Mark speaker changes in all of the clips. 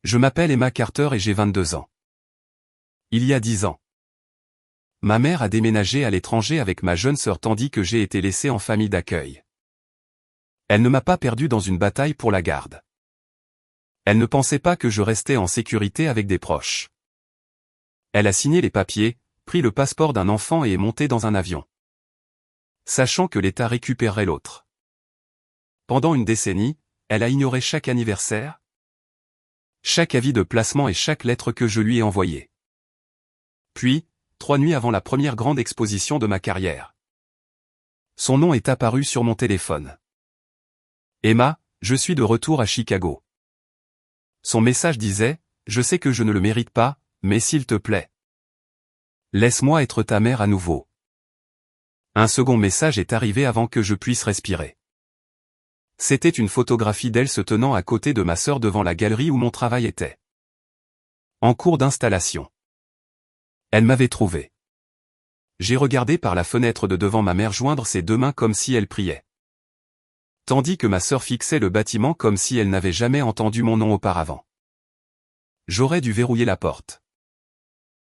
Speaker 1: Je m'appelle Emma Carter et j'ai 22 ans. Il y a 10 ans. Ma mère a déménagé à l'étranger avec ma jeune sœur tandis que j'ai été laissé en famille d'accueil. Elle ne m'a pas perdu dans une bataille pour la garde. Elle ne pensait pas que je restais en sécurité avec des proches. Elle a signé les papiers, pris le passeport d'un enfant et est montée dans un avion, sachant que l'État récupérerait l'autre. Pendant une décennie, elle a ignoré chaque anniversaire, chaque avis de placement et chaque lettre que je lui ai envoyée. Puis, 3 nuits avant la première grande exposition de ma carrière, son nom est apparu sur mon téléphone. Emma, je suis de retour à Chicago. Son message disait, je sais que je ne le mérite pas, mais s'il te plaît, laisse-moi être ta mère à nouveau. Un second message est arrivé avant que je puisse respirer. C'était une photographie d'elle se tenant à côté de ma sœur devant la galerie où mon travail était en cours d'installation. Elle m'avait trouvé. J'ai regardé par la fenêtre de devant ma mère joindre ses deux mains comme si elle priait, tandis que ma sœur fixait le bâtiment comme si elle n'avait jamais entendu mon nom auparavant. J'aurais dû verrouiller la porte.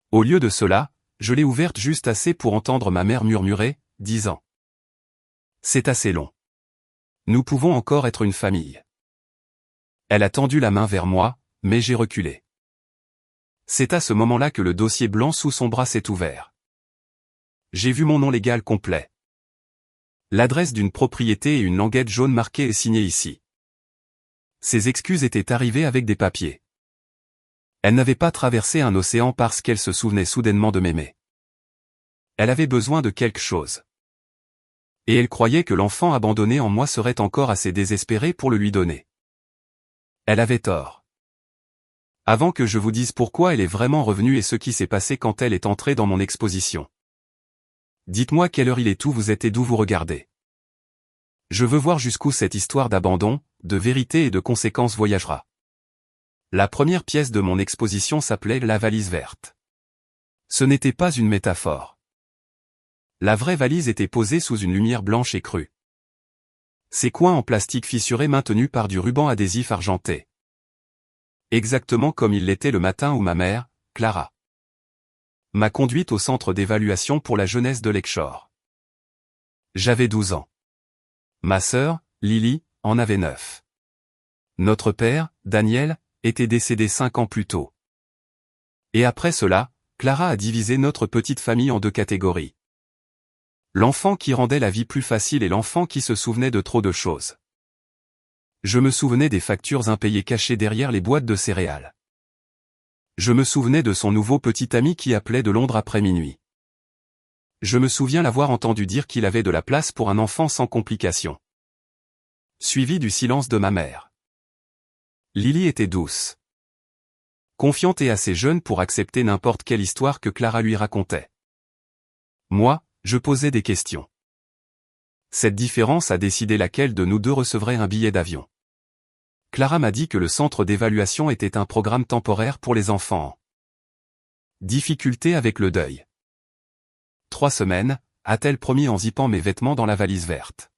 Speaker 1: Au lieu de cela, je l'ai ouverte juste assez pour entendre ma mère murmurer, disant « C'est assez long. Nous pouvons encore être une famille. » Elle a tendu la main vers moi, mais j'ai reculé. C'est à ce moment-là que le dossier blanc sous son bras s'est ouvert. J'ai vu mon nom légal complet. L'adresse d'une propriété et une languette jaune marquée est signée ici. Ses excuses étaient arrivées avec des papiers. Elle n'avait pas traversé un océan parce qu'elle se souvenait soudainement de m'aimer. Elle avait besoin de quelque chose. Et elle croyait que l'enfant abandonné en moi serait encore assez désespéré pour le lui donner. Elle avait tort. Avant que je vous dise pourquoi elle est vraiment revenue et ce qui s'est passé quand elle est entrée dans mon exposition, dites-moi quelle heure il est, où vous êtes et d'où vous regardez. Je veux voir jusqu'où cette histoire d'abandon, de vérité et de conséquences voyagera. La première pièce de mon exposition s'appelait « La valise verte ». Ce n'était pas une métaphore. La vraie valise était posée sous une lumière blanche et crue. Ses coins en plastique fissuré maintenus par du ruban adhésif argenté. Exactement comme il l'était le matin où ma mère, Clara, m'a conduite au centre d'évaluation pour la jeunesse de Lakeshore. J'avais 12 ans. Ma sœur, Lily, en avait 9. Notre père, Daniel, était décédé 5 ans plus tôt. Et après cela, Clara a divisé notre petite famille en 2 catégories. L'enfant qui rendait la vie plus facile et l'enfant qui se souvenait de trop de choses. Je me souvenais des factures impayées cachées derrière les boîtes de céréales. Je me souvenais de son nouveau petit ami qui appelait de Londres après minuit. Je me souviens l'avoir entendu dire qu'il avait de la place pour un enfant sans complications. Suivi du silence de ma mère. Lily était douce, confiante et assez jeune pour accepter n'importe quelle histoire que Clara lui racontait. Moi, je posais des questions. Cette différence a décidé laquelle de nous deux recevrait un billet d'avion. Clara m'a dit que le centre d'évaluation était un programme temporaire pour les enfants en difficulté avec le deuil. 3 semaines, a-t-elle promis en zippant mes vêtements dans la valise verte.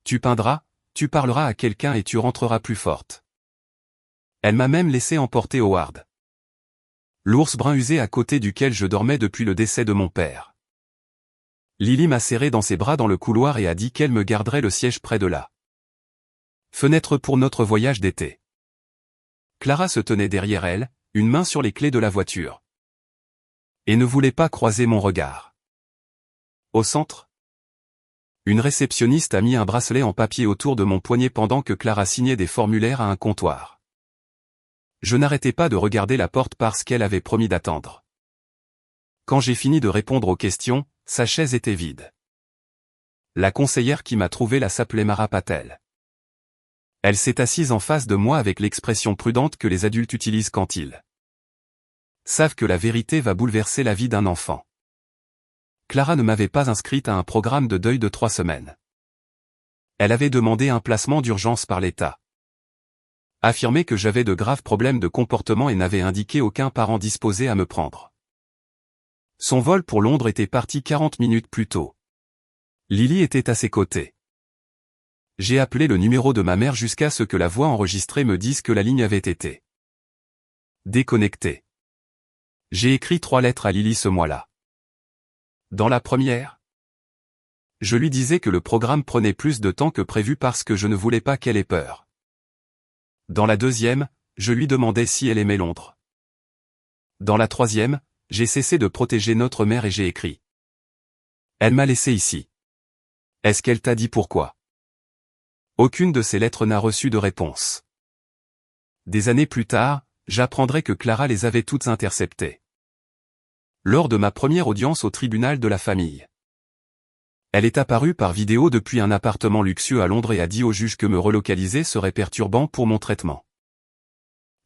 Speaker 1: Tu peindras, tu parleras à quelqu'un et tu rentreras plus forte. Elle m'a même laissé emporter Howard, l'ours brun usé à côté duquel je dormais depuis le décès de mon père. Lily m'a serré dans ses bras dans le couloir et a dit qu'elle me garderait le siège près de la fenêtre pour notre voyage d'été. Clara se tenait derrière elle, une main sur les clés de la voiture, et ne voulait pas croiser mon regard. Au centre, une réceptionniste a mis un bracelet en papier autour de mon poignet pendant que Clara signait des formulaires à un comptoir. Je n'arrêtais pas de regarder la porte parce qu'elle avait promis d'attendre. Quand j'ai fini de répondre aux questions, sa chaise était vide. La conseillère qui m'a trouvé là s'appelait Mara Patel. Elle s'est assise en face de moi avec l'expression prudente que les adultes utilisent quand ils savent que la vérité va bouleverser la vie d'un enfant. Clara ne m'avait pas inscrite à un programme de deuil de 3 semaines. Elle avait demandé un placement d'urgence par l'État, affirmé que j'avais de graves problèmes de comportement et n'avait indiqué aucun parent disposé à me prendre. Son vol pour Londres était parti 40 minutes plus tôt. Lily était à ses côtés. J'ai appelé le numéro de ma mère jusqu'à ce que la voix enregistrée me dise que la ligne avait été Déconnecté. J'ai écrit 3 lettres à Lily ce mois-là. Dans la première, je lui disais que le programme prenait plus de temps que prévu parce que je ne voulais pas qu'elle ait peur. Dans la deuxième, je lui demandais si elle aimait Londres. Dans la troisième, j'ai cessé de protéger notre mère et j'ai écrit. Elle m'a laissé ici. Est-ce qu'elle t'a dit pourquoi? Aucune de ces lettres n'a reçu de réponse. Des années plus tard, j'apprendrai que Clara les avait toutes interceptées. Lors de ma première audience au tribunal de la famille. Elle est apparue par vidéo depuis un appartement luxueux à Londres et a dit au juge que me relocaliser serait perturbant pour mon traitement.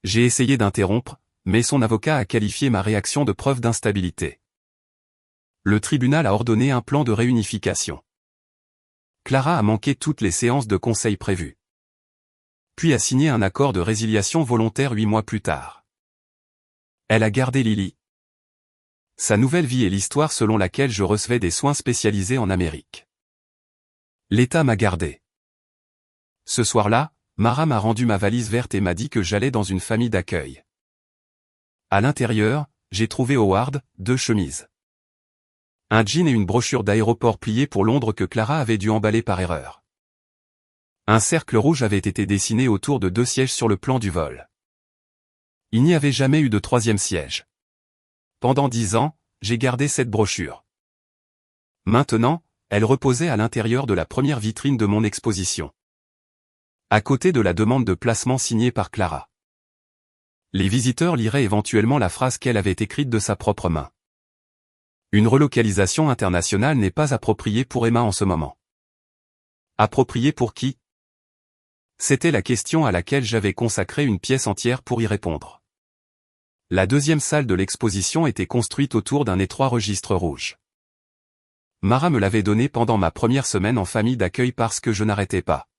Speaker 1: J'ai essayé d'interrompre, mais son avocat a qualifié ma réaction de preuve d'instabilité. Le tribunal a ordonné un plan de réunification. Clara a manqué toutes les séances de conseil prévues. Puis a signé un accord de résiliation volontaire 8 mois plus tard. Elle a gardé Lily. Sa nouvelle vie est l'histoire selon laquelle je recevais des soins spécialisés en Amérique. L'État m'a gardé. Ce soir-là, Mara m'a rendu ma valise verte et m'a dit que j'allais dans une famille d'accueil. À l'intérieur, j'ai trouvé Howard, 2 chemises. Un jean et une brochure d'aéroport pliée pour Londres que Clara avait dû emballer par erreur. Un cercle rouge avait été dessiné autour de 2 sièges sur le plan du vol. Il n'y avait jamais eu de 3e siège. Pendant 10 ans, j'ai gardé cette brochure. Maintenant, elle reposait à l'intérieur de la première vitrine de mon exposition. À côté de la demande de placement signée par Clara. Les visiteurs liraient éventuellement la phrase qu'elle avait écrite de sa propre main. Une relocalisation internationale n'est pas appropriée pour Emma en ce moment. Appropriée pour qui? C'était la question à laquelle j'avais consacré une pièce entière pour y répondre. La deuxième salle de l'exposition était construite autour d'un étroit registre rouge. Mara me l'avait donné pendant ma première semaine en famille d'accueil parce que je n'arrêtais pas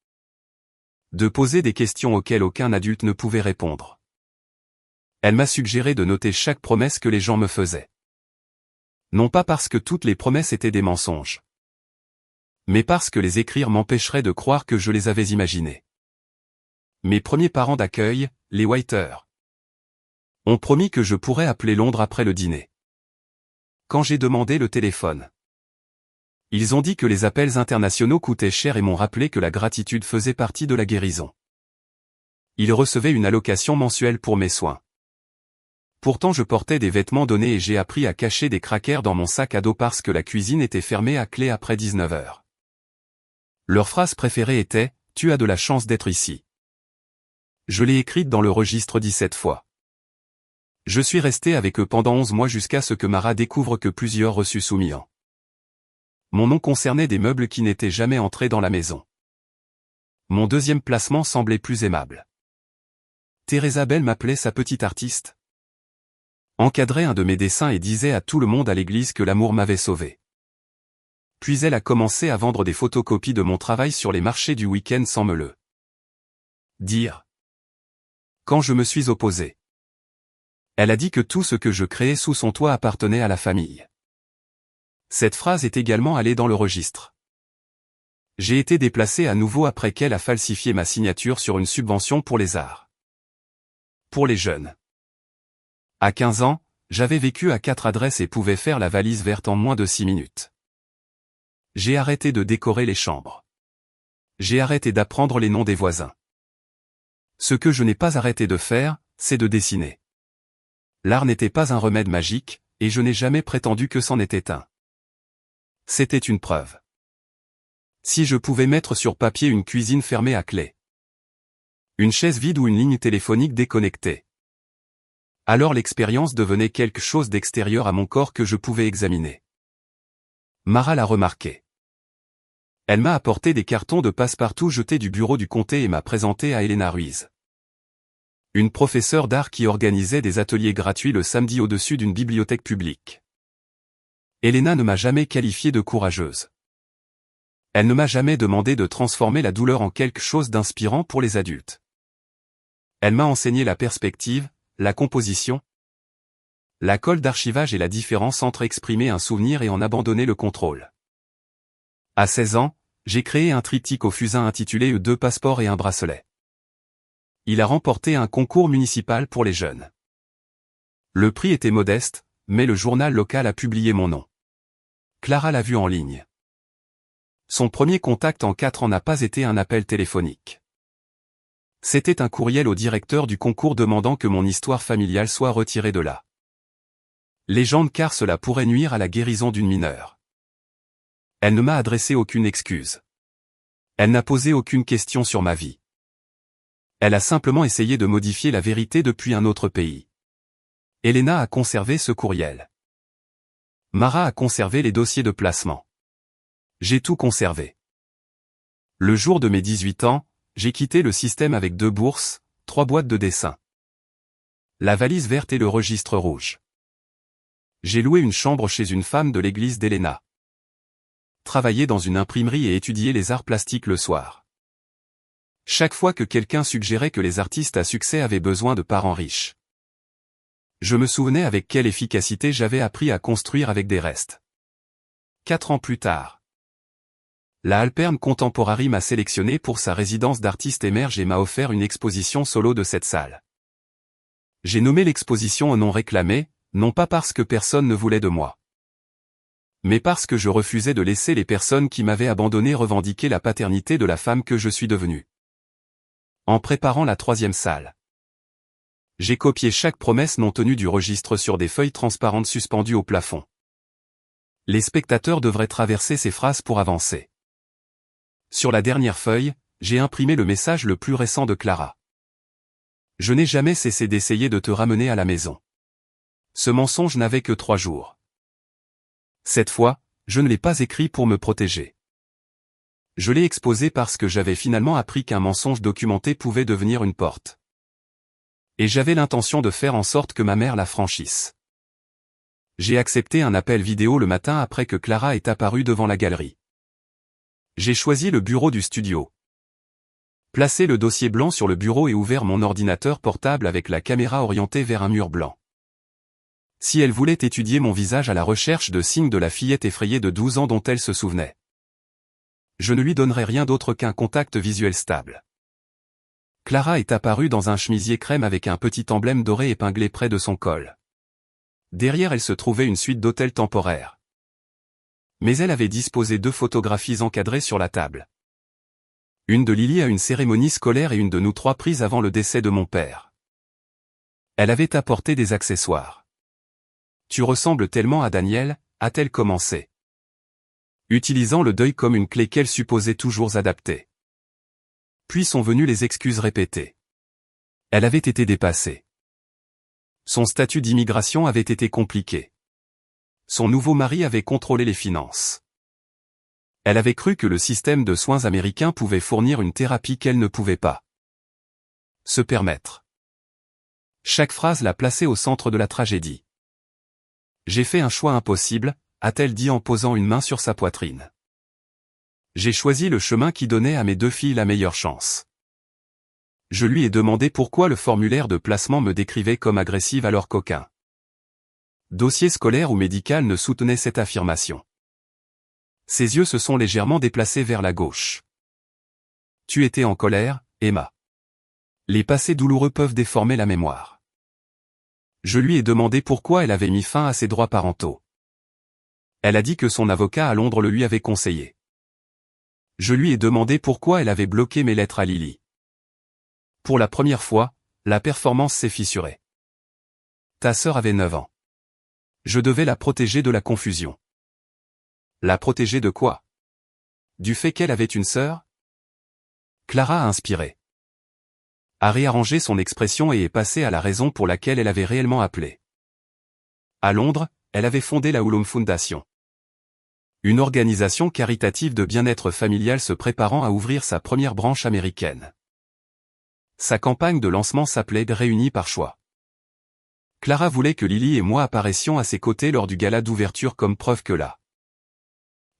Speaker 1: de poser des questions auxquelles aucun adulte ne pouvait répondre. Elle m'a suggéré de noter chaque promesse que les gens me faisaient. Non pas parce que toutes les promesses étaient des mensonges, mais parce que les écrire m'empêcherait de croire que je les avais imaginées. Mes premiers parents d'accueil, les Whiter, ont promis que je pourrais appeler Londres après le dîner. Quand j'ai demandé le téléphone, ils ont dit que les appels internationaux coûtaient cher et m'ont rappelé que la gratitude faisait partie de la guérison. Ils recevaient une allocation mensuelle pour mes soins. Pourtant je portais des vêtements donnés et j'ai appris à cacher des crackers dans mon sac à dos parce que la cuisine était fermée à clé après 19 heures. Leur phrase préférée était « Tu as de la chance d'être ici ». Je l'ai écrite dans le registre 17 fois. Je suis resté avec eux pendant 11 mois jusqu'à ce que Mara découvre que plusieurs reçus soumiants. Mon nom concernait des meubles qui n'étaient jamais entrés dans la maison. Mon deuxième placement semblait plus aimable. Teresa Bell m'appelait sa petite artiste. Encadrait un de mes dessins et disait à tout le monde à l'église que l'amour m'avait sauvé. Puis elle a commencé à vendre des photocopies de mon travail sur les marchés du week-end sans me le dire. Quand je me suis opposé, elle a dit que tout ce que je créais sous son toit appartenait à la famille. Cette phrase est également allée dans le registre. J'ai été déplacé à nouveau après qu'elle a falsifié ma signature sur une subvention pour les arts. Pour les jeunes. À 15 ans, j'avais vécu à 4 adresses et pouvais faire la valise verte en moins de 6 minutes. J'ai arrêté de décorer les chambres. J'ai arrêté d'apprendre les noms des voisins. Ce que je n'ai pas arrêté de faire, c'est de dessiner. L'art n'était pas un remède magique, et je n'ai jamais prétendu que c'en était un. C'était une preuve. Si je pouvais mettre sur papier une cuisine fermée à clé, une chaise vide ou une ligne téléphonique déconnectée, alors l'expérience devenait quelque chose d'extérieur à mon corps que je pouvais examiner. Mara l'a remarqué. Elle m'a apporté des cartons de passe-partout jetés du bureau du comté et m'a présenté à Elena Ruiz, une professeure d'art qui organisait des ateliers gratuits le samedi au-dessus d'une bibliothèque publique. Elena ne m'a jamais qualifiée de courageuse. Elle ne m'a jamais demandé de transformer la douleur en quelque chose d'inspirant pour les adultes. Elle m'a enseigné la perspective, la composition, la colle d'archivage et la différence entre exprimer un souvenir et en abandonner le contrôle. À 16 ans, j'ai créé un triptyque au fusain intitulé 2 passeports et un bracelet. Il a remporté un concours municipal pour les jeunes. Le prix était modeste, mais le journal local a publié mon nom. Clara l'a vu en ligne. Son premier contact en 4 ans n'a pas été un appel téléphonique. C'était un courriel au directeur du concours demandant que mon histoire familiale soit retirée de la légende car cela pourrait nuire à la guérison d'une mineure. Elle ne m'a adressé aucune excuse. Elle n'a posé aucune question sur ma vie. Elle a simplement essayé de modifier la vérité depuis un autre pays. Elena a conservé ce courriel. Mara a conservé les dossiers de placement. J'ai tout conservé. Le jour de mes 18 ans, j'ai quitté le système avec 2 bourses, 3 boîtes de dessin, la valise verte et le registre rouge. J'ai loué une chambre chez une femme de l'église d'Elena. Travaillé dans une imprimerie et étudié les arts plastiques le soir. Chaque fois que quelqu'un suggérait que les artistes à succès avaient besoin de parents riches, je me souvenais avec quelle efficacité j'avais appris à construire avec des restes. 4 ans plus tard, la Alperne Contemporary m'a sélectionné pour sa résidence d'artiste émerge et m'a offert une exposition solo de cette salle. J'ai nommé l'exposition au nom réclamé, non pas parce que personne ne voulait de moi, mais parce que je refusais de laisser les personnes qui m'avaient abandonné revendiquer la paternité de la femme que je suis devenue. En préparant la 3e salle, j'ai copié chaque promesse non tenue du registre sur des feuilles transparentes suspendues au plafond. Les spectateurs devraient traverser ces phrases pour avancer. Sur la dernière feuille, j'ai imprimé le message le plus récent de Clara. Je n'ai jamais cessé d'essayer de te ramener à la maison. Ce mensonge n'avait que 3 jours. Cette fois, je ne l'ai pas écrit pour me protéger. Je l'ai exposé parce que j'avais finalement appris qu'un mensonge documenté pouvait devenir une porte. Et j'avais l'intention de faire en sorte que ma mère la franchisse. J'ai accepté un appel vidéo le matin après que Clara est apparue devant la galerie. J'ai choisi le bureau du studio. Placé le dossier blanc sur le bureau et ouvert mon ordinateur portable avec la caméra orientée vers un mur blanc. Si elle voulait étudier mon visage à la recherche de signes de la fillette effrayée de 12 ans dont elle se souvenait, je ne lui donnerais rien d'autre qu'un contact visuel stable. Clara est apparue dans un chemisier crème avec un petit emblème doré épinglé près de son col. Derrière elle se trouvait une suite d'hôtels temporaires. Mais elle avait disposé 2 photographies encadrées sur la table. Une de Lily à une cérémonie scolaire et une de nous 3 prises avant le décès de mon père. Elle avait apporté des accessoires. Tu ressembles tellement à Daniel, a-t-elle commencé, utilisant le deuil comme une clé qu'elle supposait toujours adaptée. Puis sont venues les excuses répétées. Elle avait été dépassée. Son statut d'immigration avait été compliqué. Son nouveau mari avait contrôlé les finances. Elle avait cru que le système de soins américain pouvait fournir une thérapie qu'elle ne pouvait pas se permettre. Chaque phrase la plaçait au centre de la tragédie. J'ai fait un choix impossible, a-t-elle dit en posant une main sur sa poitrine. J'ai choisi le chemin qui donnait à mes 2 filles la meilleure chance. Je lui ai demandé pourquoi le formulaire de placement me décrivait comme agressive alors qu'aucun dossier scolaire ou médical ne soutenait cette affirmation. Ses yeux se sont légèrement déplacés vers la gauche. Tu étais en colère, Emma. Les passés douloureux peuvent déformer la mémoire. Je lui ai demandé pourquoi elle avait mis fin à ses droits parentaux. Elle a dit que son avocat à Londres le lui avait conseillé. Je lui ai demandé pourquoi elle avait bloqué mes lettres à Lily. Pour la première fois, la performance s'est fissurée. Ta sœur avait 9 ans. Je devais la protéger de la confusion. La protéger de quoi? Du fait qu'elle avait une sœur? Clara a inspiré. A réarrangé son expression et est passée à la raison pour laquelle elle avait réellement appelé. À Londres, elle avait fondé la Ulum Foundation. Une organisation caritative de bien-être familial se préparant à ouvrir sa première branche américaine. Sa campagne de lancement s'appelait Réunis par choix. Clara voulait que Lily et moi apparaissions à ses côtés lors du gala d'ouverture comme preuve que la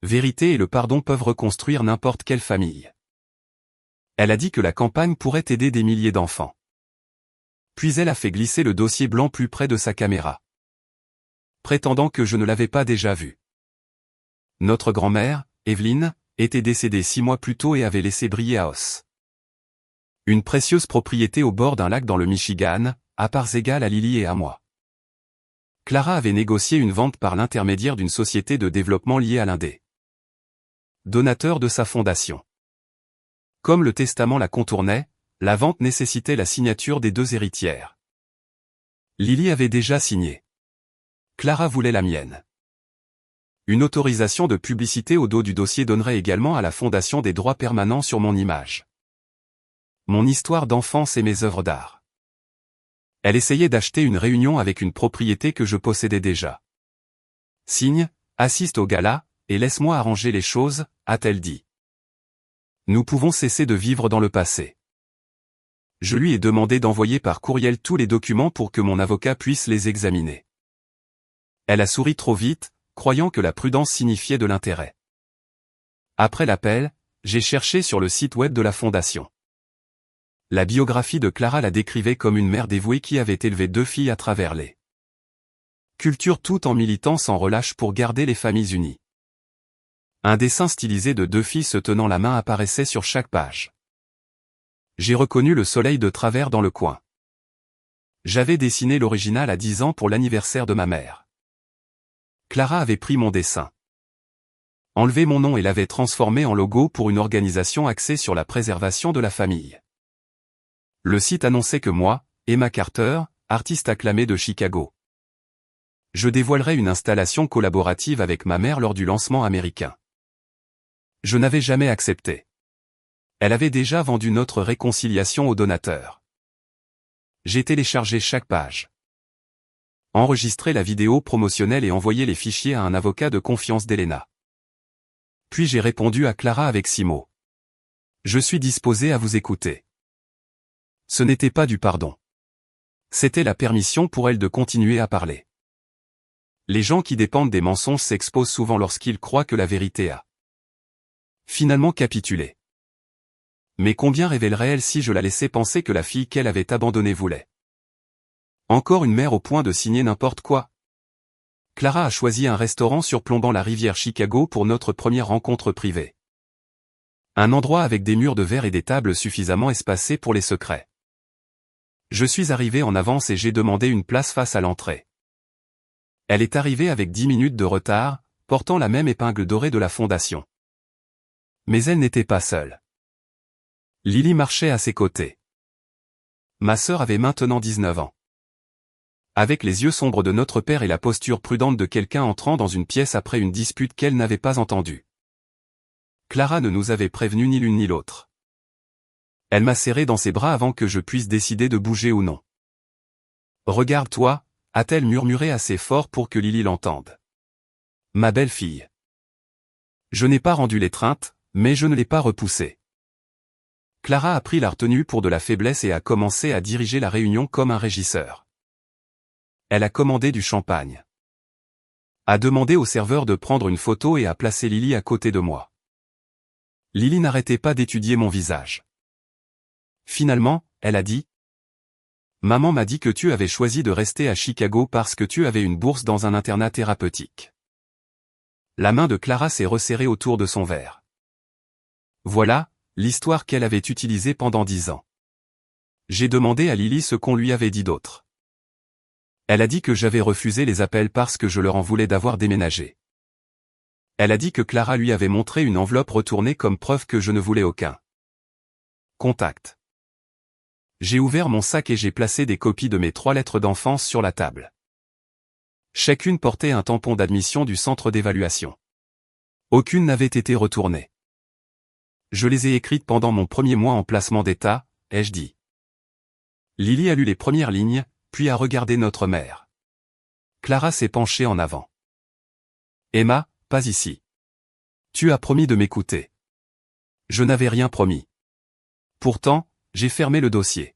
Speaker 1: vérité et le pardon peuvent reconstruire n'importe quelle famille. Elle a dit que la campagne pourrait aider des milliers d'enfants. Puis elle a fait glisser le dossier blanc plus près de sa caméra, prétendant que je ne l'avais pas déjà vu. Notre grand-mère, Evelyne, était décédée 6 mois plus tôt et avait laissé briller House, une précieuse propriété au bord d'un lac dans le Michigan, à parts égales à Lily et à moi. Clara avait négocié une vente par l'intermédiaire d'une société de développement liée à l'un des donateurs de sa fondation. Comme le testament la contournait, la vente nécessitait la signature des deux héritières. Lily avait déjà signé. Clara voulait la mienne. Une autorisation de publicité au dos du dossier donnerait également à la fondation des droits permanents sur mon image, mon histoire d'enfance et mes œuvres d'art. Elle essayait d'acheter une réunion avec une propriété que je possédais déjà. Signe, assiste au gala, et laisse-moi arranger les choses, a-t-elle dit. Nous pouvons cesser de vivre dans le passé. Je lui ai demandé d'envoyer par courriel tous les documents pour que mon avocat puisse les examiner. Elle a souri trop vite, croyant que la prudence signifiait de l'intérêt. Après l'appel, j'ai cherché sur le site web de la fondation. La biographie de Clara la décrivait comme une mère dévouée qui avait élevé 2 filles à travers les cultures, tout en militant sans relâche pour garder les familles unies. Un dessin stylisé de 2 filles se tenant la main apparaissait sur chaque page. J'ai reconnu le soleil de travers dans le coin. J'avais dessiné l'original à 10 ans pour l'anniversaire de ma mère. Clara avait pris mon dessin, enlevé mon nom et l'avait transformé en logo pour une organisation axée sur la préservation de la famille. Le site annonçait que moi, Emma Carter, artiste acclamée de Chicago, je dévoilerais une installation collaborative avec ma mère lors du lancement américain. Je n'avais jamais accepté. Elle avait déjà vendu notre réconciliation aux donateurs. J'ai téléchargé chaque page, enregistré la vidéo promotionnelle et envoyé les fichiers à un avocat de confiance d'Elena. Puis j'ai répondu à Clara avec 6 mots. Je suis disposé à vous écouter. Ce n'était pas du pardon. C'était la permission pour elle de continuer à parler. Les gens qui dépendent des mensonges s'exposent souvent lorsqu'ils croient que la vérité a finalement capitulé. Mais combien révélerait-elle si je la laissais penser que la fille qu'elle avait abandonnée voulait encore une mère au point de signer n'importe quoi? Clara a choisi un restaurant surplombant la rivière Chicago pour notre première rencontre privée. Un endroit avec des murs de verre et des tables suffisamment espacées pour les secrets. Je suis arrivé en avance et j'ai demandé une place face à l'entrée. Elle est arrivée avec 10 minutes de retard, portant la même épingle dorée de la fondation. Mais elle n'était pas seule. Lily marchait à ses côtés. Ma sœur avait maintenant 19 ans. Avec les yeux sombres de notre père et la posture prudente de quelqu'un entrant dans une pièce après une dispute qu'elle n'avait pas entendue. Clara ne nous avait prévenus ni l'une ni l'autre. Elle m'a serré dans ses bras avant que je puisse décider de bouger ou non. « Regarde-toi » a-t-elle murmuré assez fort pour que Lily l'entende. « Ma belle-fille. » Je n'ai pas rendu l'étreinte, mais je ne l'ai pas repoussée. Clara a pris la retenue pour de la faiblesse et a commencé à diriger la réunion comme un régisseur. Elle a commandé du champagne, a demandé au serveur de prendre une photo et a placé Lily à côté de moi. Lily n'arrêtait pas d'étudier mon visage. Finalement, elle a dit « Maman m'a dit que tu avais choisi de rester à Chicago parce que tu avais une bourse dans un internat thérapeutique. » La main de Clara s'est resserrée autour de son verre. Voilà, l'histoire qu'elle avait utilisée pendant 10 ans. J'ai demandé à Lily ce qu'on lui avait dit d'autre. Elle a dit que j'avais refusé les appels parce que je leur en voulais d'avoir déménagé. Elle a dit que Clara lui avait montré une enveloppe retournée comme preuve que je ne voulais aucun contact. J'ai ouvert mon sac et j'ai placé des copies de mes 3 lettres d'enfance sur la table. Chacune portait un tampon d'admission du centre d'évaluation. Aucune n'avait été retournée. Je les ai écrites pendant mon premier mois en placement d'état, ai-je dit. Lily a lu les premières lignes, puis a regardé notre mère. Clara s'est penchée en avant. Emma, pas ici. Tu as promis de m'écouter. Je n'avais rien promis. Pourtant, j'ai fermé le dossier.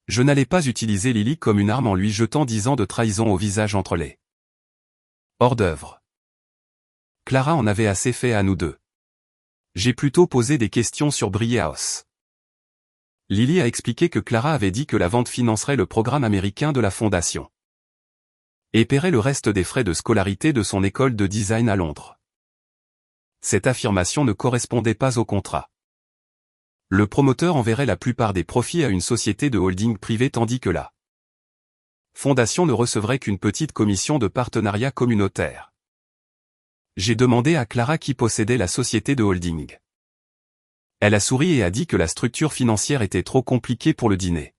Speaker 1: Je n'allais pas utiliser Lily comme une arme en lui jetant 10 ans de trahison au visage entre les hors d'œuvre. Clara en avait assez fait à nous deux. J'ai plutôt posé des questions sur Brie House. Lily a expliqué que Clara avait dit que la vente financerait le programme américain de la fondation et paierait le reste des frais de scolarité de son école de design à Londres. Cette affirmation ne correspondait pas au contrat. Le promoteur enverrait la plupart des profits à une société de holding privée tandis que la fondation ne recevrait qu'une petite commission de partenariat communautaire. J'ai demandé à Clara qui possédait la société de holding. Elle a souri et a dit que la structure financière était trop compliquée pour le dîner.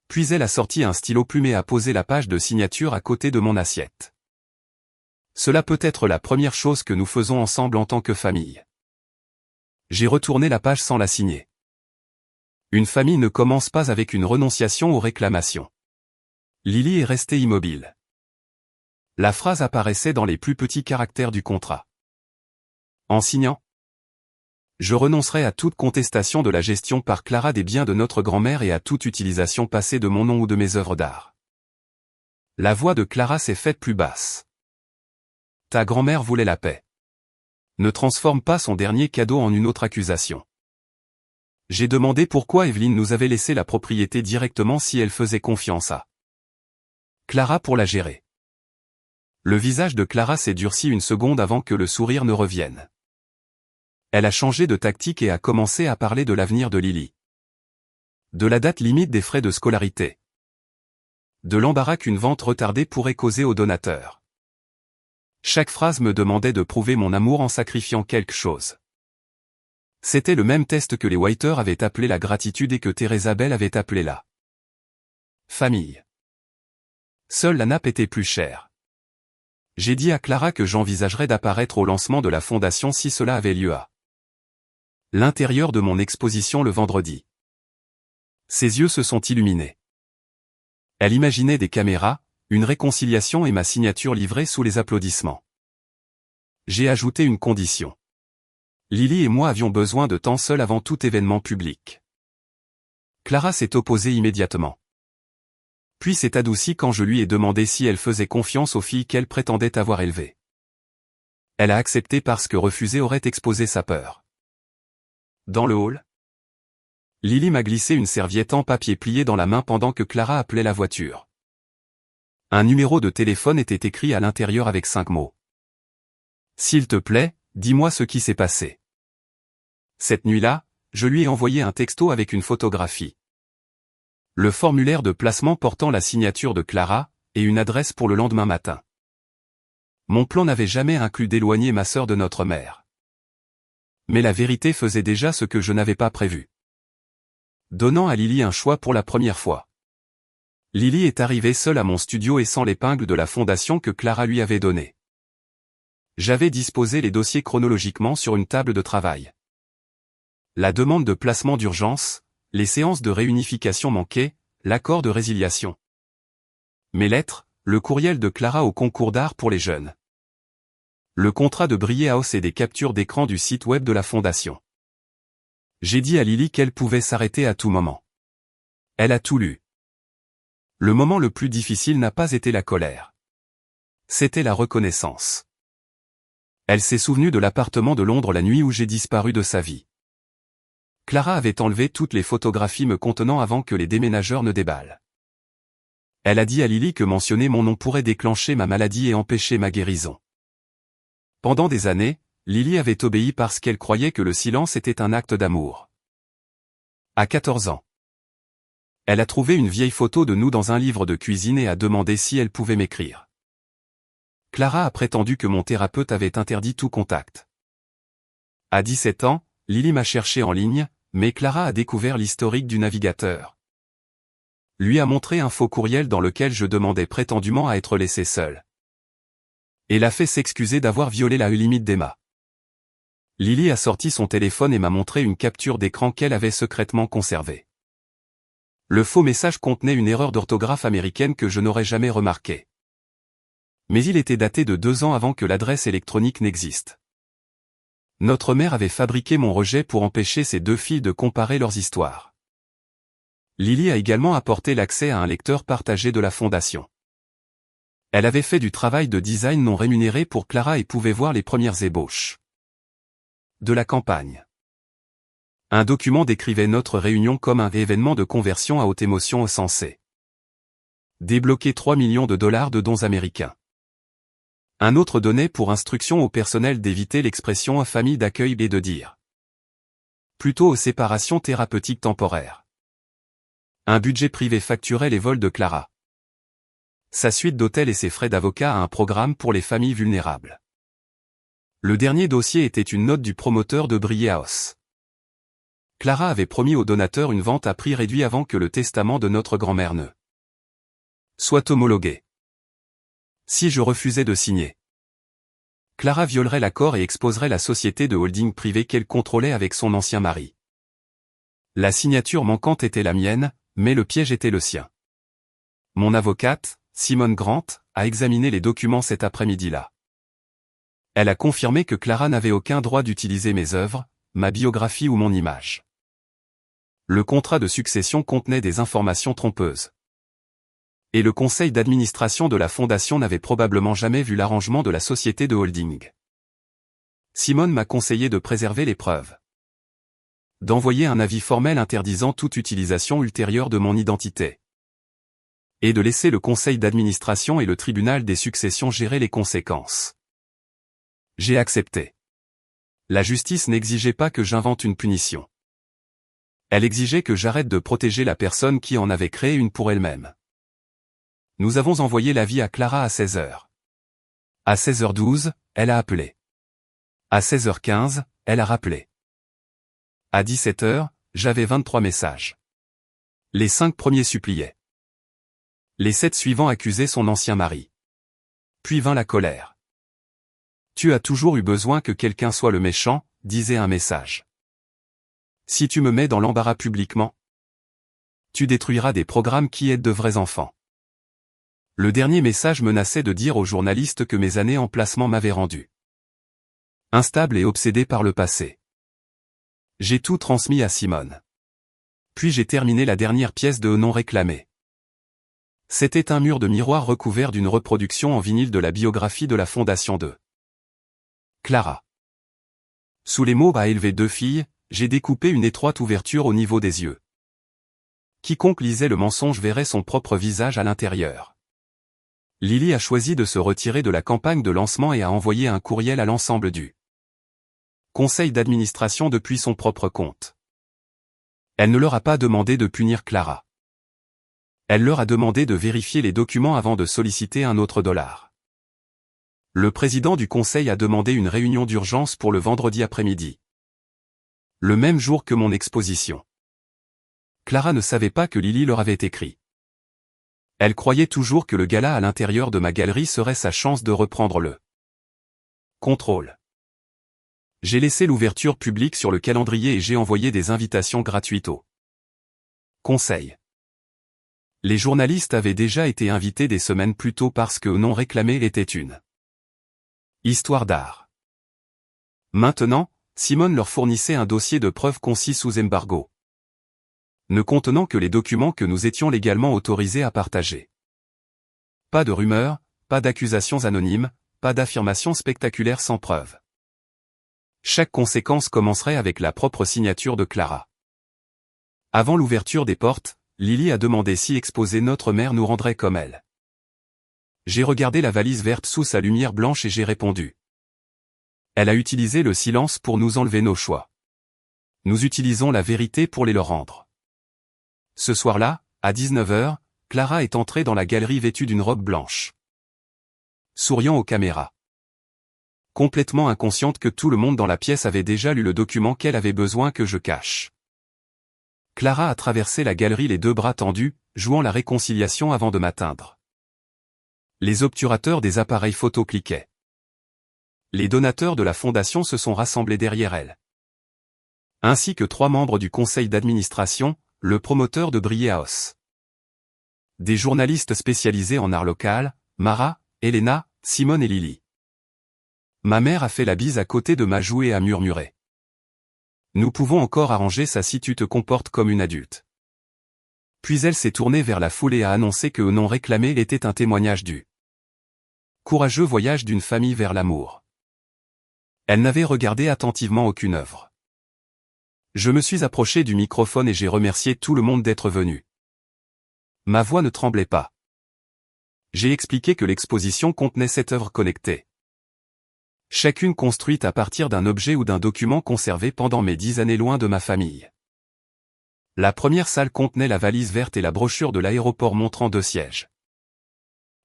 Speaker 1: Puis elle a sorti un stylo plume et a posé la page de signature à côté de mon assiette. Cela peut être la première chose que nous faisons ensemble en tant que famille. J'ai retourné la page sans la signer. Une famille ne commence pas avec une renonciation aux réclamations. Lily est restée immobile. La phrase apparaissait dans les plus petits caractères du contrat. En signant, je renoncerai à toute contestation de la gestion par Clara des biens de notre grand-mère et à toute utilisation passée de mon nom ou de mes œuvres d'art. La voix de Clara s'est faite plus basse. Ta grand-mère voulait la paix. Ne transforme pas son dernier cadeau en une autre accusation. J'ai demandé pourquoi Evelyne nous avait laissé la propriété directement si elle faisait confiance à Clara pour la gérer. Le visage de Clara s'est durci une seconde avant que le sourire ne revienne. Elle a changé de tactique et a commencé à parler de l'avenir de Lily. De la date limite des frais de scolarité. De l'embarras qu'une vente retardée pourrait causer aux donateurs. Chaque phrase me demandait de prouver mon amour en sacrifiant quelque chose. C'était le même test que les Whiter avaient appelé la gratitude et que Teresa Bell avait appelé la famille. Seule la nappe était plus chère. J'ai dit à Clara que j'envisagerais d'apparaître au lancement de la fondation si cela avait lieu à l'intérieur de mon exposition le vendredi. Ses yeux se sont illuminés. Elle imaginait des caméras, une réconciliation et ma signature livrée sous les applaudissements. J'ai ajouté une condition. Lily et moi avions besoin de temps seul avant tout événement public. Clara s'est opposée immédiatement. Puis s'est adoucie quand je lui ai demandé si elle faisait confiance aux filles qu'elle prétendait avoir élevées. Elle a accepté parce que refuser aurait exposé sa peur. Dans le hall, Lily m'a glissé une serviette en papier plié dans la main pendant que Clara appelait la voiture. Un numéro de téléphone était écrit à l'intérieur avec 5 mots. S'il te plaît, dis-moi ce qui s'est passé. Cette nuit-là, je lui ai envoyé un texto avec une photographie. Le formulaire de placement portant la signature de Clara, et une adresse pour le lendemain matin. Mon plan n'avait jamais inclus d'éloigner ma sœur de notre mère. Mais la vérité faisait déjà ce que je n'avais pas prévu. Donnant à Lily un choix pour la première fois. Lily est arrivée seule à mon studio et sans l'épingle de la fondation que Clara lui avait donnée. J'avais disposé les dossiers chronologiquement sur une table de travail. La demande de placement d'urgence, les séances de réunification manquées, l'accord de résiliation. Mes lettres, le courriel de Clara au concours d'art pour les jeunes. Le contrat de Brier House et des captures d'écran du site web de la fondation. J'ai dit à Lily qu'elle pouvait s'arrêter à tout moment. Elle a tout lu. Le moment le plus difficile n'a pas été la colère. C'était la reconnaissance. Elle s'est souvenue de l'appartement de Londres la nuit où j'ai disparu de sa vie. Clara avait enlevé toutes les photographies me contenant avant que les déménageurs ne déballent. Elle a dit à Lily que mentionner mon nom pourrait déclencher ma maladie et empêcher ma guérison. Pendant des années, Lily avait obéi parce qu'elle croyait que le silence était un acte d'amour. À 14 ans, elle a trouvé une vieille photo de nous dans un livre de cuisine et a demandé si elle pouvait m'écrire. Clara a prétendu que mon thérapeute avait interdit tout contact. À 17 ans, Lily m'a cherché en ligne, mais Clara a découvert l'historique du navigateur. Lui a montré un faux courriel dans lequel je demandais prétendument à être laissé seul. Et l'a fait s'excuser d'avoir violé la limite d'Emma. Lily a sorti son téléphone et m'a montré une capture d'écran qu'elle avait secrètement conservée. Le faux message contenait une erreur d'orthographe américaine que je n'aurais jamais remarquée. Mais il était daté de 2 ans avant que l'adresse électronique n'existe. Notre mère avait fabriqué mon rejet pour empêcher ces 2 filles de comparer leurs histoires. Lily a également apporté l'accès à un lecteur partagé de la fondation. Elle avait fait du travail de design non rémunéré pour Clara et pouvait voir les premières ébauches de la campagne. Un document décrivait notre réunion comme un événement de conversion à haute émotion censé débloquer 3 millions de dollars de dons américains. Un autre donnait pour instruction au personnel d'éviter l'expression famille d'accueil et de dire plutôt aux séparations thérapeutiques temporaires. Un budget privé facturait les vols de Clara. sa suite d'hôtel et ses frais d'avocat à un programme pour les familles vulnérables. Le dernier dossier était une note du promoteur de Brié House. Clara avait promis au donateur une vente à prix réduit avant que le testament de notre grand-mère ne soit homologué. Si je refusais de signer, Clara violerait l'accord et exposerait la société de holding privée qu'elle contrôlait avec son ancien mari. La signature manquante était la mienne, mais le piège était le sien. Mon avocate, Simone Grant, a examiné les documents cet après-midi-là. Elle a confirmé que Clara n'avait aucun droit d'utiliser mes œuvres, ma biographie ou mon image. Le contrat de succession contenait des informations trompeuses. Et le conseil d'administration de la fondation n'avait probablement jamais vu l'arrangement de la société de holding. Simone m'a conseillé de préserver les preuves, d'envoyer un avis formel interdisant toute utilisation ultérieure de mon identité, et de laisser le conseil d'administration et le tribunal des successions gérer les conséquences. J'ai accepté. La justice n'exigeait pas que j'invente une punition. Elle exigeait que j'arrête de protéger la personne qui en avait créé une pour elle-même. Nous avons envoyé l'avis à Clara à 16h. À 16h12, elle a appelé. À 16h15, elle a rappelé. À 17h, j'avais 23 messages. Les 5 premiers suppliaient. Les 7 suivants accusaient son ancien mari. Puis vint la colère. Tu as toujours eu besoin que quelqu'un soit le méchant, disait un message. Si tu me mets dans l'embarras publiquement, tu détruiras des programmes qui aident de vrais enfants. Le dernier message menaçait de dire aux journalistes que mes années en placement m'avaient rendu instable et obsédé par le passé. J'ai tout transmis à Simone. Puis j'ai terminé la dernière pièce de non réclamée. C'était un mur de miroir recouvert d'une reproduction en vinyle de la biographie de la fondation de Clara. Sous les mots « a élevé 2 filles », j'ai découpé une étroite ouverture au niveau des yeux. Quiconque lisait le mensonge verrait son propre visage à l'intérieur. Lily a choisi de se retirer de la campagne de lancement et a envoyé un courriel à l'ensemble du conseil d'administration depuis son propre compte. Elle ne leur a pas demandé de punir Clara. Elle leur a demandé de vérifier les documents avant de solliciter un autre dollar. Le président du conseil a demandé une réunion d'urgence pour le vendredi après-midi. Le même jour que mon exposition. Clara ne savait pas que Lily leur avait écrit. Elle croyait toujours que le gala à l'intérieur de ma galerie serait sa chance de reprendre le contrôle. J'ai laissé l'ouverture publique sur le calendrier et j'ai envoyé des invitations gratuites au conseil. Les journalistes avaient déjà été invités des semaines plus tôt parce que non réclamé était une histoire d'art. Maintenant, Simone leur fournissait un dossier de preuves concis sous embargo, ne contenant que les documents que nous étions légalement autorisés à partager. Pas de rumeurs, pas d'accusations anonymes, pas d'affirmations spectaculaires sans preuve. Chaque conséquence commencerait avec la propre signature de Clara. Avant l'ouverture des portes, Lily a demandé si exposer notre mère nous rendrait comme elle. J'ai regardé la valise verte sous sa lumière blanche et j'ai répondu. Elle a utilisé le silence pour nous enlever nos choix. Nous utilisons la vérité pour les leur rendre. Ce soir-là, à 19h, Clara est entrée dans la galerie vêtue d'une robe blanche, souriant aux caméras. Complètement inconsciente que tout le monde dans la pièce avait déjà lu le document qu'elle avait besoin que je cache. Clara a traversé la galerie les 2 bras tendus, jouant la réconciliation avant de m'atteindre. Les obturateurs des appareils photo cliquaient. Les donateurs de la fondation se sont rassemblés derrière elle. Ainsi que 3 membres du conseil d'administration, le promoteur de Brié House. Des journalistes spécialisés en art local, Mara, Elena, Simone et Lily. Ma mère a fait la bise à côté de ma joue et a murmuré. Nous pouvons encore arranger ça si tu te comportes comme une adulte. Puis elle s'est tournée vers la foule et a annoncé que non réclamé était un témoignage du courageux voyage d'une famille vers l'amour. Elle n'avait regardé attentivement aucune œuvre. Je me suis approché du microphone et j'ai remercié tout le monde d'être venu. Ma voix ne tremblait pas. J'ai expliqué que l'exposition contenait 7 œuvres connectées. Chacune construite à partir d'un objet ou d'un document conservé pendant mes 10 années loin de ma famille. La première salle contenait la valise verte et la brochure de l'aéroport montrant 2 sièges.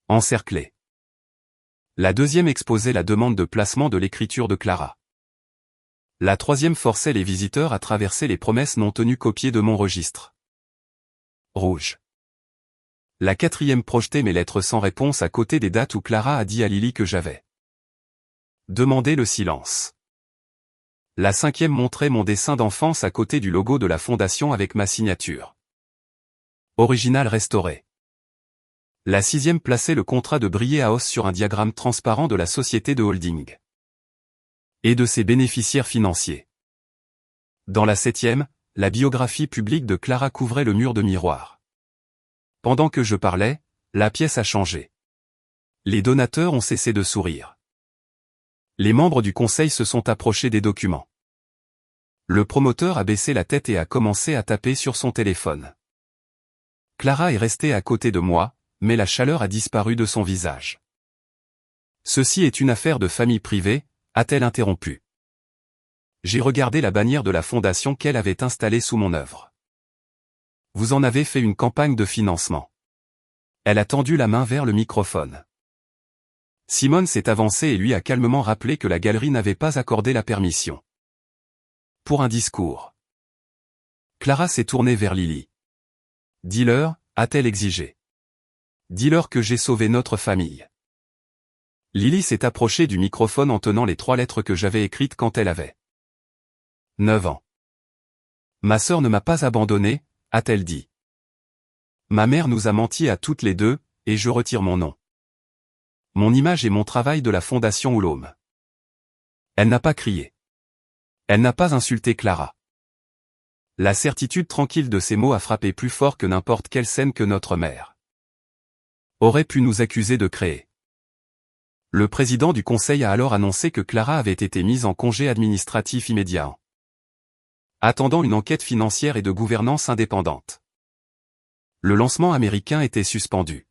Speaker 1: Encerclé. La deuxième exposait la demande de placement de l'écriture de Clara. La troisième forçait les visiteurs à traverser les promesses non tenues copiées de mon registre. Rouge. La quatrième projetait mes lettres sans réponse à côté des dates où Clara a dit à Lily que j'avais demandé le silence. La cinquième montrait mon dessin d'enfance à côté du logo de la fondation avec ma signature. Original restauré. La sixième plaçait le contrat de Brillé House sur un diagramme transparent de la société de holding et de ses bénéficiaires financiers. Dans la septième, la biographie publique de Clara couvrait le mur de miroir. Pendant que je parlais, la pièce a changé. Les donateurs ont cessé de sourire. Les membres du conseil se sont approchés des documents. Le promoteur a baissé la tête et a commencé à taper sur son téléphone. Clara est restée à côté de moi, mais la chaleur a disparu de son visage. Ceci est une affaire de famille privée, a-t-elle interrompu. J'ai regardé la bannière de la fondation qu'elle avait installée sous mon œuvre. Vous en avez fait une campagne de financement. Elle a tendu la main vers le microphone. Simone s'est avancée et lui a calmement rappelé que la galerie n'avait pas accordé la permission pour un discours. Clara s'est tournée vers Lily. Dis-leur, a-t-elle exigé. Dis-leur que j'ai sauvé notre famille. Lily s'est approchée du microphone en tenant les 3 lettres que j'avais écrites quand elle avait 9 ans. Ma sœur ne m'a pas abandonné, a-t-elle dit. Ma mère nous a menti à toutes les deux, et je retire mon nom. Mon image et mon travail de la Fondation Oulôme. Elle n'a pas crié. Elle n'a pas insulté Clara. La certitude tranquille de ces mots a frappé plus fort que n'importe quelle scène que notre mère aurait pu nous accuser de créer. Le président du conseil a alors annoncé que Clara avait été mise en congé administratif immédiat, attendant une enquête financière et de gouvernance indépendante. Le lancement américain était suspendu.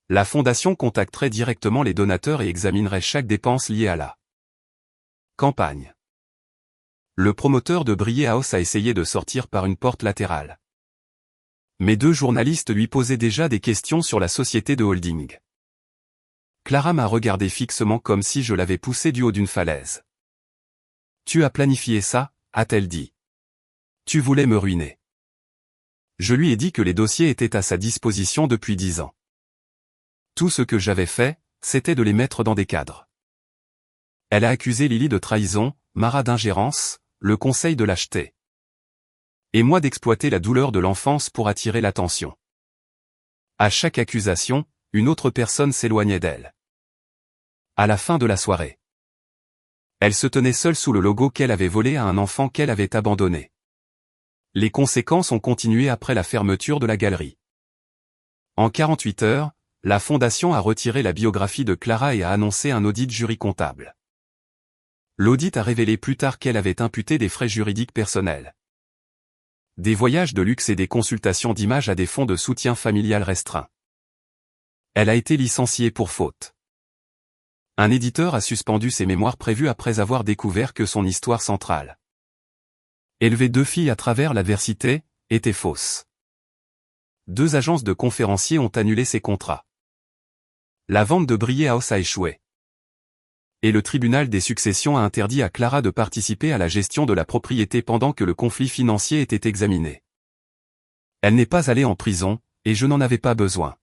Speaker 1: La fondation contacterait directement les donateurs et examinerait chaque dépense liée à la campagne. Le promoteur de Brillé House a essayé de sortir par une porte latérale. Mais 2 journalistes lui posaient déjà des questions sur la société de holding. Clara m'a regardé fixement comme si je l'avais poussé du haut d'une falaise. Tu as planifié ça, a-t-elle dit. Tu voulais me ruiner. Je lui ai dit que les dossiers étaient à sa disposition depuis 10 ans. Tout ce que j'avais fait, c'était de les mettre dans des cadres. Elle a accusé Lily de trahison, Mara d'ingérence, le conseil de lâcheté. Et moi d'exploiter la douleur de l'enfance pour attirer l'attention. À chaque accusation, une autre personne s'éloignait d'elle. À la fin de la soirée, elle se tenait seule sous le logo qu'elle avait volé à un enfant qu'elle avait abandonné. Les conséquences ont continué après la fermeture de la galerie. En 48 heures, la fondation a retiré la biographie de Clara et a annoncé un audit jury comptable. L'audit a révélé plus tard qu'elle avait imputé des frais juridiques personnels, des voyages de luxe et des consultations d'images à des fonds de soutien familial restreints. Elle a été licenciée pour faute. Un éditeur a suspendu ses mémoires prévues après avoir découvert que son histoire centrale, élever 2 filles à travers l'adversité, était fausse. 2 agences de conférenciers ont annulé ses contrats. La vente de Brillé House a échoué. Et le tribunal des successions a interdit à Clara de participer à la gestion de la propriété pendant que le conflit financier était examiné. Elle n'est pas allée en prison, et je n'en avais pas besoin.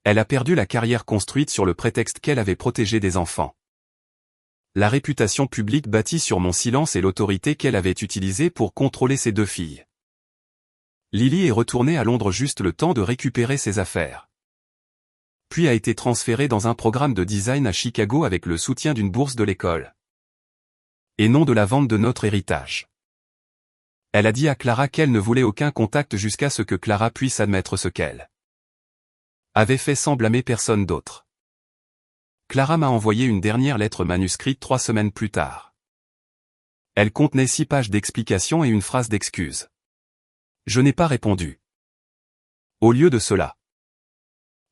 Speaker 1: Elle a perdu la carrière construite sur le prétexte qu'elle avait protégé des enfants. La réputation publique bâtie sur mon silence et l'autorité qu'elle avait utilisée pour contrôler ses 2 filles. Lily est retournée à Londres juste le temps de récupérer ses affaires. Puis a été transférée dans un programme de design à Chicago avec le soutien d'une bourse de l'école. Et non de la vente de notre héritage. Elle a dit à Clara qu'elle ne voulait aucun contact jusqu'à ce que Clara puisse admettre ce qu'elle avait fait sans blâmer personne d'autre. Clara m'a envoyé une dernière lettre manuscrite 3 semaines plus tard. Elle contenait 6 pages d'explications et une phrase d'excuse. Je n'ai pas répondu. Au lieu de cela,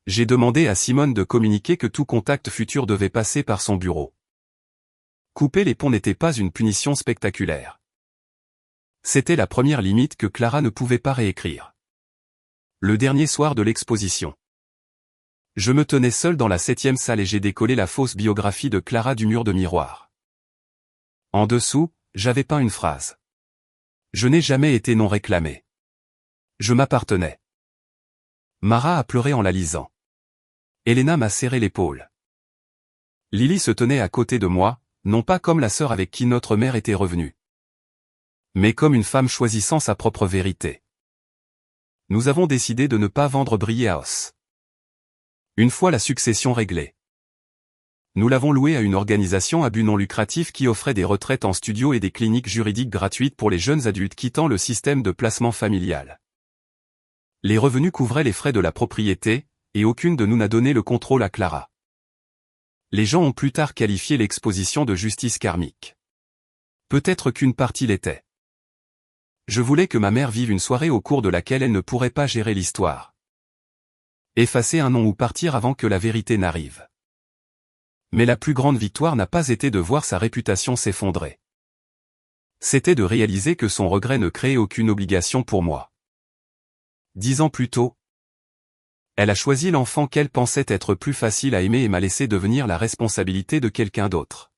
Speaker 1: j'ai demandé à Simone de communiquer que tout contact futur devait passer par son bureau. Couper les ponts n'était pas une punition spectaculaire. C'était la première limite que Clara ne pouvait pas réécrire. Le dernier soir de l'exposition, Je me tenais seul dans la 7e salle et j'ai décollé la fausse biographie de Clara du mur de miroir. En dessous, j'avais peint une phrase. Je n'ai jamais été non réclamé. Je m'appartenais. Mara a pleuré en la lisant. Elena m'a serré l'épaule. Lily se tenait à côté de moi, non pas comme la sœur avec qui notre mère était revenue, mais comme une femme choisissant sa propre vérité. Nous avons décidé de ne pas vendre Brier House. Une fois la succession réglée, nous l'avons loué à une organisation à but non lucratif qui offrait des retraites en studio et des cliniques juridiques gratuites pour les jeunes adultes quittant le système de placement familial. Les revenus couvraient les frais de la propriété, et aucune de nous n'a donné le contrôle à Clara. Les gens ont plus tard qualifié l'exposition de justice karmique. Peut-être qu'une partie l'était. Je voulais que ma mère vive une soirée au cours de laquelle elle ne pourrait pas gérer l'histoire. Effacer un nom ou partir avant que la vérité n'arrive. Mais la plus grande victoire n'a pas été de voir sa réputation s'effondrer. C'était de réaliser que son regret ne créait aucune obligation pour moi. 10 ans plus tôt, elle a choisi l'enfant qu'elle pensait être plus facile à aimer et m'a laissé devenir la responsabilité de quelqu'un d'autre.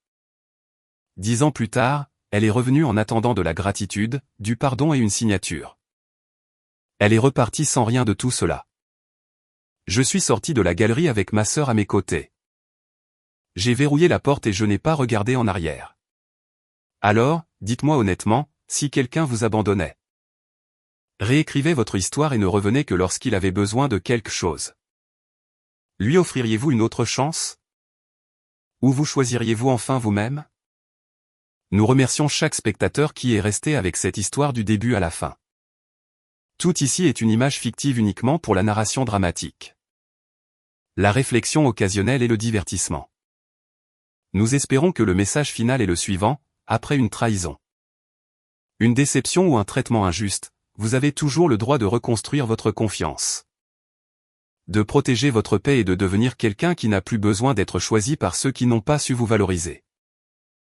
Speaker 1: 10 ans plus tard, elle est revenue en attendant de la gratitude, du pardon et une signature. Elle est repartie sans rien de tout cela. Je suis sorti de la galerie avec ma sœur à mes côtés. J'ai verrouillé la porte et je n'ai pas regardé en arrière. Alors, dites-moi honnêtement, si quelqu'un vous abandonnait. Réécrivez votre histoire et ne revenez que lorsqu'il avait besoin de quelque chose. Lui offririez-vous une autre chance? Ou vous choisiriez-vous enfin vous-même? Nous remercions chaque spectateur qui est resté avec cette histoire du début à la fin. Tout ici est une image fictive uniquement pour la narration dramatique, la réflexion occasionnelle et le divertissement. Nous espérons que le message final est le suivant: après une trahison, une déception ou un traitement injuste, vous avez toujours le droit de reconstruire votre confiance, de protéger votre paix et de devenir quelqu'un qui n'a plus besoin d'être choisi par ceux qui n'ont pas su vous valoriser.